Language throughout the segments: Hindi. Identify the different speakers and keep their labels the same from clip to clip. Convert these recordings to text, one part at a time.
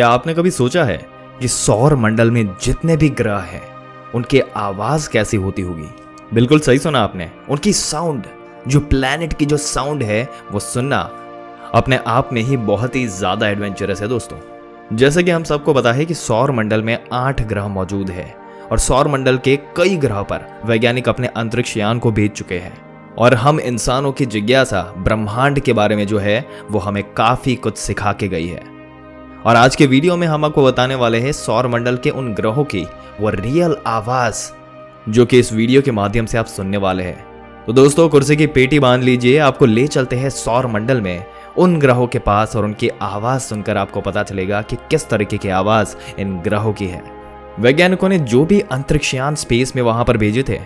Speaker 1: क्या आपने कभी सोचा है कि सौर मंडल में जितने भी ग्रह हैं उनकी आवाज कैसी होती होगी? बिल्कुल सही सुना आपने। उनकी साउंड, जो प्लैनेट की जो साउंड है वो सुनना अपने आप में ही बहुत ही ज्यादा एडवेंचरस है दोस्तों। जैसे कि हम सबको पता है कि सौर मंडल में 8 ग्रह मौजूद है और सौर मंडल के कई ग्रह पर वैज्ञानिक अपने अंतरिक्ष यान को भेज चुके हैं और हम इंसानों की जिज्ञासा ब्रह्मांड के बारे में जो है वो हमें काफी कुछ सिखा के गई है। और आज के वीडियो में हम आपको बताने वाले हैं सौर मंडल के उन ग्रहों की वो रियल आवाज जो कि इस वीडियो के माध्यम से आप सुनने वाले हैं। तो दोस्तों कुर्सी की पेटी बांध लीजिए, आपको ले चलते हैं सौर मंडल में उन ग्रहों के पास और उनकी आवाज सुनकर आपको पता चलेगा कि किस तरीके की आवाज इन ग्रहों की है। वैज्ञानिकों ने जो भी अंतरिक्ष यान स्पेस में वहां पर भेजे थे,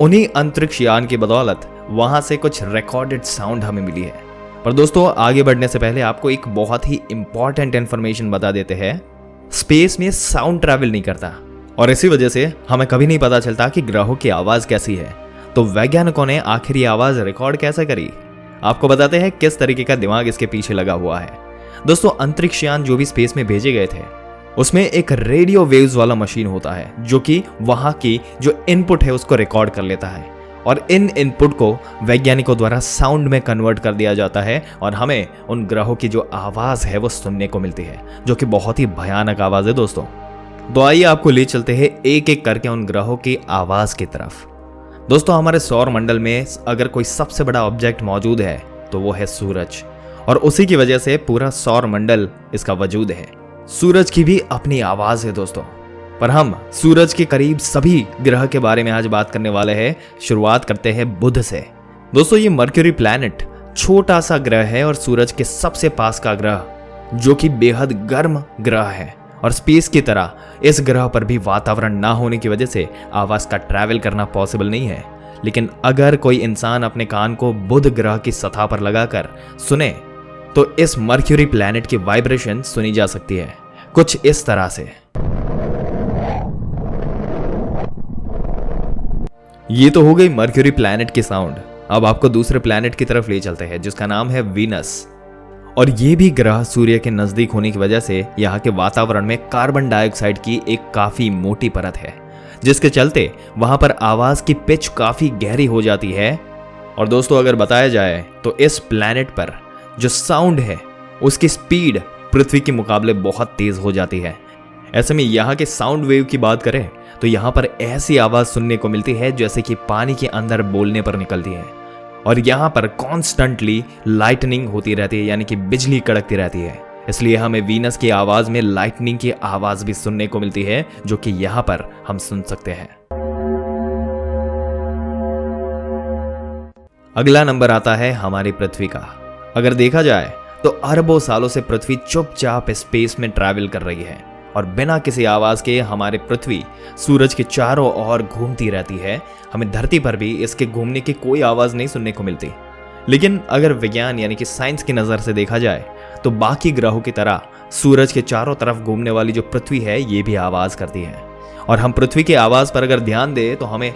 Speaker 1: उन्हीं अंतरिक्ष यान की बदौलत वहां से कुछ रिकॉर्डेड साउंड हमें मिली है। पर दोस्तों आगे बढ़ने से पहले आपको एक बहुत ही इंपॉर्टेंट इंफॉर्मेशन बता देते हैं। स्पेस में साउंड ट्रैवल नहीं करता और इसी वजह से हमें कभी नहीं पता चलता कि ग्रहों की आवाज कैसी है। तो वैज्ञानिकों ने आखिर ये आवाज रिकॉर्ड कैसे करी, आपको बताते हैं किस तरीके का दिमाग इसके पीछे लगा हुआ है। दोस्तों अंतरिक्ष यान जो भी स्पेस में भेजे गए थे उसमें एक रेडियो वेव्स वाला मशीन होता है जो कि वहां की जो इनपुट है उसको रिकॉर्ड कर लेता है और इन इनपुट को वैज्ञानिकों द्वारा साउंड में कन्वर्ट कर दिया जाता है और हमें उन ग्रहों की जो आवाज है वो सुनने को मिलती है, जो कि बहुत ही भयानक आवाज है दोस्तों। तो आइए आपको ले चलते हैं एक एक करके उन ग्रहों की आवाज की तरफ। दोस्तों हमारे सौर मंडल में अगर कोई सबसे बड़ा ऑब्जेक्ट मौजूद है तो वो है सूरज, और उसी की वजह से पूरा सौर मंडल इसका वजूद है। सूरज की भी अपनी आवाज है दोस्तों, पर हम सूरज के करीब सभी ग्रह के बारे में आज बात करने वाले हैं। शुरुआत करते हैं बुध से। दोस्तों ये मर्क्यूरी प्लैनेट छोटा सा ग्रह है और सूरज के सबसे पास का ग्रह, जो कि बेहद गर्म ग्रह है और स्पेस की तरह इस ग्रह पर भी वातावरण ना होने की वजह से आवाज का ट्रैवल करना पॉसिबल नहीं है। लेकिन अगर कोई इंसान अपने कान को बुध ग्रह की सतह पर लगाकर सुने तो इस मर्क्यूरी प्लैनेट की वाइब्रेशन सुनी जा सकती है कुछ इस तरह से। ये तो हो गई मर्क्यूरी प्लैनेट की साउंड। अब आपको दूसरे प्लैनेट की तरफ ले चलते हैं जिसका नाम है वीनस। और ये भी ग्रह सूर्य के नजदीक होने की वजह से यहाँ के वातावरण में कार्बन डाइऑक्साइड की एक काफी मोटी परत है, जिसके चलते वहां पर आवाज की पिच काफी गहरी हो जाती है। और दोस्तों अगर बताया जाए तो इस प्लैनेट पर जो साउंड है उसकी स्पीड पृथ्वी के मुकाबले बहुत तेज हो जाती है। ऐसे में यहाँ के साउंड वेव की बात करें तो यहाँ पर ऐसी आवाज सुनने को मिलती है जैसे कि पानी के अंदर बोलने पर निकलती है। और यहाँ पर कॉन्स्टेंटली लाइटनिंग होती रहती है, यानी कि बिजली कड़कती रहती है। इसलिए हमें वीनस की आवाज में लाइटनिंग की आवाज भी सुनने को मिलती है, जो कि यहाँ पर हम सुन सकते हैं। अगला नंबर आता है हमारी पृथ्वी का। अगर देखा जाए तो अरबों सालों से पृथ्वी चुपचाप स्पेस में ट्रैवल कर रही है और बिना किसी आवाज के हमारी पृथ्वी सूरज के चारों ओर घूमती रहती है। हमें धरती पर भी इसके घूमने की कोई आवाज नहीं सुनने को मिलती। लेकिन अगर विज्ञान यानी कि साइंस की नजर से देखा जाए तो बाकी ग्रहों की तरह सूरज के चारों तरफ घूमने वाली जो पृथ्वी है ये भी आवाज करती है। और हम पृथ्वी की आवाज पर अगर ध्यान दें तो हमें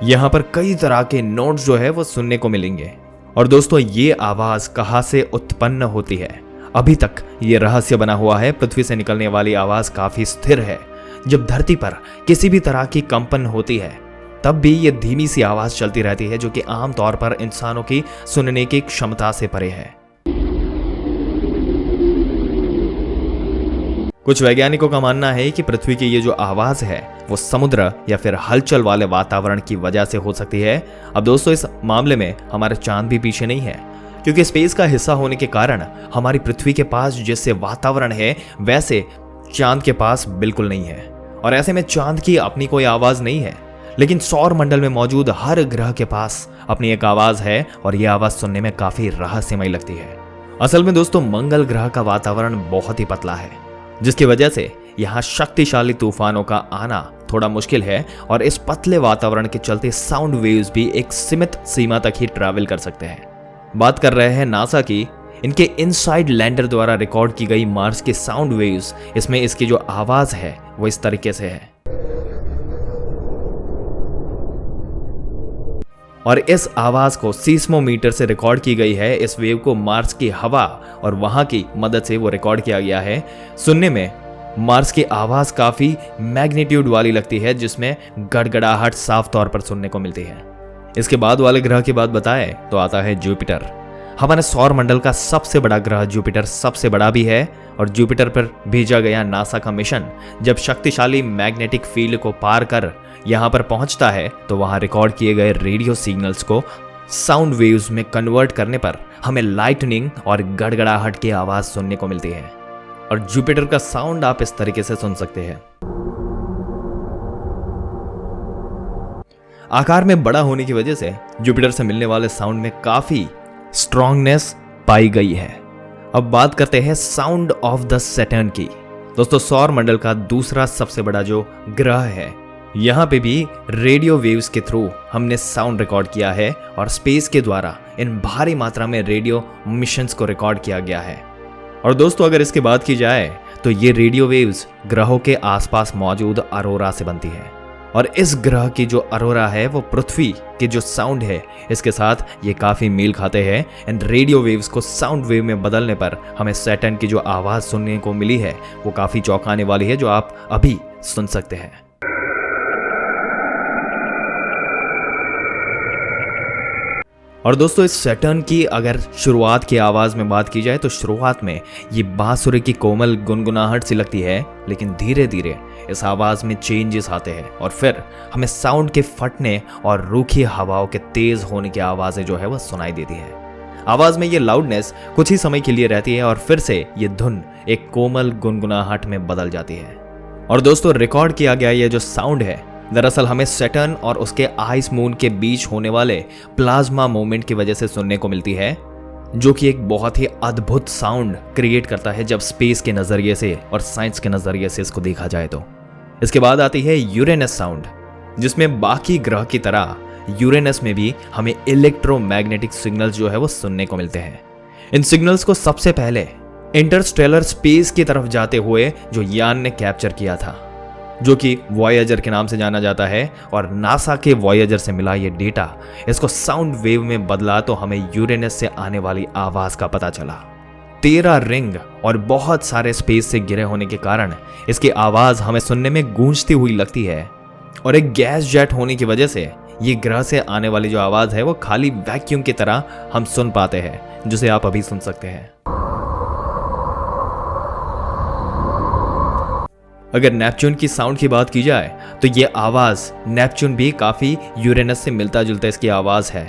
Speaker 1: यहाँ पर कई तरह के नोट्स जो है वो सुनने को मिलेंगे। और दोस्तों ये आवाज कहाँ से उत्पन्न होती है, अभी तक ये रहस्य बना हुआ है। पृथ्वी से निकलने वाली आवाज काफी स्थिर है। जब धरती पर किसी भी तरह की कंपन होती है तब भी ये धीमी सी आवाज चलती रहती है, जो कि आमतौर पर इंसानों की सुनने की क्षमता से परे है। कुछ वैज्ञानिकों का मानना है कि पृथ्वी की ये जो आवाज है वो समुद्र या फिर हलचल वाले वातावरण की वजह से हो सकती है। अब दोस्तों इस मामले में हमारा चांद भी पीछे नहीं है, क्योंकि स्पेस का हिस्सा होने के कारण हमारी पृथ्वी के पास जैसे वातावरण है वैसे चांद के पास बिल्कुल नहीं है। और ऐसे में चांद की अपनी कोई आवाज नहीं है, लेकिन सौर मंडल में मौजूद हर ग्रह के पास अपनी एक आवाज है और यह आवाज सुनने में काफी रहस्यमय लगती है। असल में दोस्तों मंगल ग्रह का वातावरण बहुत ही पतला है, जिसकी वजह से यहाँ शक्तिशाली तूफानों का आना थोड़ा मुश्किल है और इस पतले वातावरण के चलते साउंड वेव्स भी एक सीमित सीमा तक ही ट्रैवल कर सकते हैं। बात कर रहे हैं नासा की। इनके इनसाइड लैंडर द्वारा रिकॉर्ड की गई मार्स की साउंड वेव्स, इसमें इसकी जो आवाज है वो इस तरीके से है। और इस आवाज को सीस्मोमीटर से रिकॉर्ड की गई है। इस वेव को मार्स की हवा और वहां की मदद से वो रिकॉर्ड किया गया है। सुनने में मार्स की आवाज काफी मैग्नीट्यूड वाली लगती है, जिसमें गड़गड़ाहट साफ तौर पर सुनने को मिलती है। इसके बाद वाले ग्रह की बात बताएं तो आता है जुपिटर। हमारे सौर मंडल का सबसे बड़ा ग्रह जुपिटर सबसे बड़ा भी है और जुपिटर पर भेजा गया नासा का मिशन जब शक्तिशाली मैग्नेटिक फील्ड को पार कर यहां पर पहुंचता है तो वहां रिकॉर्ड किए गए रेडियो सिग्नल्स को साउंड वेव्स में कन्वर्ट करने पर हमें लाइटनिंग और गड़गड़ाहट की आवाज सुनने को मिलती है। और जुपिटर का साउंड आप इस तरीके से सुन सकते हैं। आकार में बड़ा होने की वजह से जुपिटर से मिलने वाले साउंड में काफी स्ट्रॉन्गनेस पाई गई है। अब बात करते हैं साउंड ऑफ द सैटर्न की। दोस्तों, सौर मंडल का दूसरा सबसे बड़ा जो ग्रह है, यहां पे भी रेडियो वेव्स के थ्रू हमने साउंड रिकॉर्ड किया है और स्पेस के द्वारा इन भारी मात्रा में रेडियो मिशंस को रिकॉर्ड किया गया है। और दोस्तों, अगर इसकी बात की जाए तो ये रेडियो वेव्स ग्रहों के आसपास मौजूद अरोरा से बनती है और इस ग्रह की जो अरोरा है वो पृथ्वी के जो साउंड है इसके साथ ये काफी मेल खाते हैं। इन रेडियो वेव्स को साउंड वेव में बदलने पर हमें सैटर्न की जो आवाज सुनने को मिली है वो काफी चौंकाने वाली है, जो आप अभी सुन सकते हैं। और दोस्तों, इस सैटर्न की अगर शुरुआत की आवाज में बात की जाए तो शुरुआत में ये बांसुरी की कोमल गुनगुनाहट सी लगती है, लेकिन धीरे धीरे इस आवाज में चेंजेस आते हैं और फिर हमें साउंड के फटने और रूखी हवाओं के तेज होने की आवाजें जो है वह सुनाई देती है। आवाज में ये लाउडनेस कुछ ही समय के लिए रहती है और फिर से ये धुन एक कोमल गुनगुनाहट में बदल जाती है। और दोस्तों, रिकॉर्ड किया गया ये जो साउंड है दरअसल हमें सैटर्न और उसके आइस मून के बीच होने वाले प्लाज्मा मूवमेंट की वजह से सुनने को मिलती है, जो कि एक बहुत ही अद्भुत साउंड क्रिएट करता है जब स्पेस के नजरिए से और साइंस के नजरिए से इसको देखा जाए तो। इसके बाद आती है यूरेनस साउंड, जिसमें बाकी ग्रह की तरह यूरेनस में भी हमें इलेक्ट्रोमैग्नेटिक सिग्नल्स जो है वो सुनने को मिलते हैं। इन सिग्नल्स को सबसे पहले इंटरस्टेलर स्पेस की तरफ जाते हुए जो यान ने कैप्चर किया था, जो कि वॉयेजर के नाम से जाना जाता है, और नासा के वॉयेजर से मिला ये डेटा इसको साउंड वेव में बदला तो हमें यूरेनस से आने वाली आवाज का पता चला। 13 रिंग और बहुत सारे स्पेस से घिरे होने के कारण इसकी आवाज हमें सुनने में गूंजती हुई लगती है और एक गैस जेट होने की वजह से ये ग्रह से आने वाली जो आवाज है वो खाली वैक्यूम की तरह हम सुन पाते हैं, जिसे आप अभी सुन सकते हैं। अगर नेपच्यून की साउंड की बात की जाए तो ये आवाज नेपच्यून भी काफी यूरेनस से मिलता जुलता इसकी आवाज है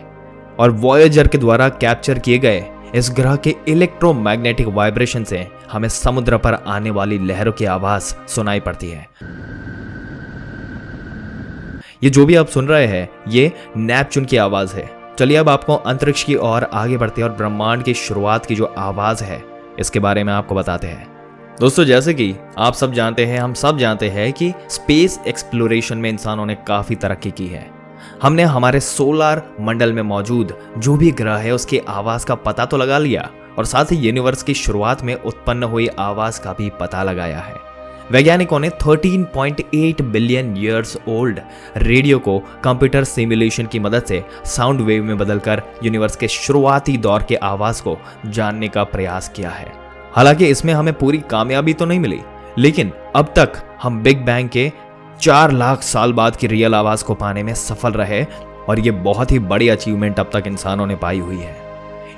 Speaker 1: और वॉयेजर के द्वारा कैप्चर किए गए इस ग्रह के इलेक्ट्रोमैग्नेटिक वाइब्रेशन से हमें समुद्र पर आने वाली लहरों की आवाज सुनाई पड़ती है। ये जो भी आप सुन रहे हैं ये नेपच्यून की आवाज है। चलिए अब आपको अंतरिक्ष की ओर आगे बढ़ते हैं और ब्रह्मांड की शुरुआत की जो आवाज है इसके बारे में आपको बताते हैं। दोस्तों, जैसे कि आप सब जानते हैं, हम सब जानते हैं कि स्पेस एक्सप्लोरेशन में इंसानों ने काफी तरक्की की है। हमने हमारे सोलर मंडल में मौजूद जो भी ग्रह है उसकी आवाज का पता तो लगा लिया और साथ ही यूनिवर्स की शुरुआत में उत्पन्न हुई आवाज का भी पता लगाया है। वैज्ञानिकों ने 13.8 बिलियन ईयर्स ओल्ड रेडियो को कंप्यूटर सिमुलेशन की मदद से साउंड वेव में बदलकर यूनिवर्स के शुरुआती दौर के आवाज को जानने का प्रयास किया है। हालांकि इसमें हमें पूरी कामयाबी तो नहीं मिली, लेकिन अब तक हम बिग बैंग के 4 लाख साल बाद की रियल आवाज को पाने में सफल रहे और ये बहुत ही बड़ी अचीवमेंट अब तक इंसानों ने पाई हुई है।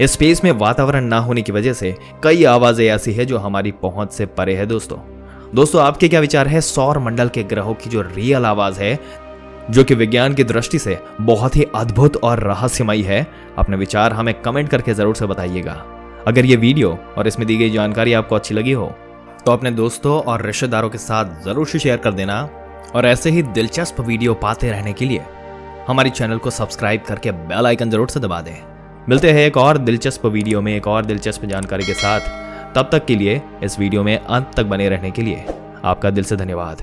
Speaker 1: इस स्पेस में वातावरण ना होने की वजह से कई आवाजें ऐसी है जो हमारी पहुंच से परे है। दोस्तों, आपके क्या विचार है सौर मंडल के ग्रहों की जो रियल आवाज है, जो कि विज्ञान की दृष्टि से बहुत ही अद्भुत और रहस्यमयी है? अपने विचार हमें कमेंट करके जरूर से बताइएगा। अगर ये वीडियो और इसमें दी गई जानकारी आपको अच्छी लगी हो तो अपने दोस्तों और रिश्तेदारों के साथ जरूर से शेयर कर देना और ऐसे ही दिलचस्प वीडियो पाते रहने के लिए हमारी चैनल को सब्सक्राइब करके बेल आइकन जरूर से दबा दें। मिलते हैं एक और दिलचस्प वीडियो में एक और दिलचस्प जानकारी के साथ। तब तक के लिए इस वीडियो में अंत तक बने रहने के लिए आपका दिल से धन्यवाद।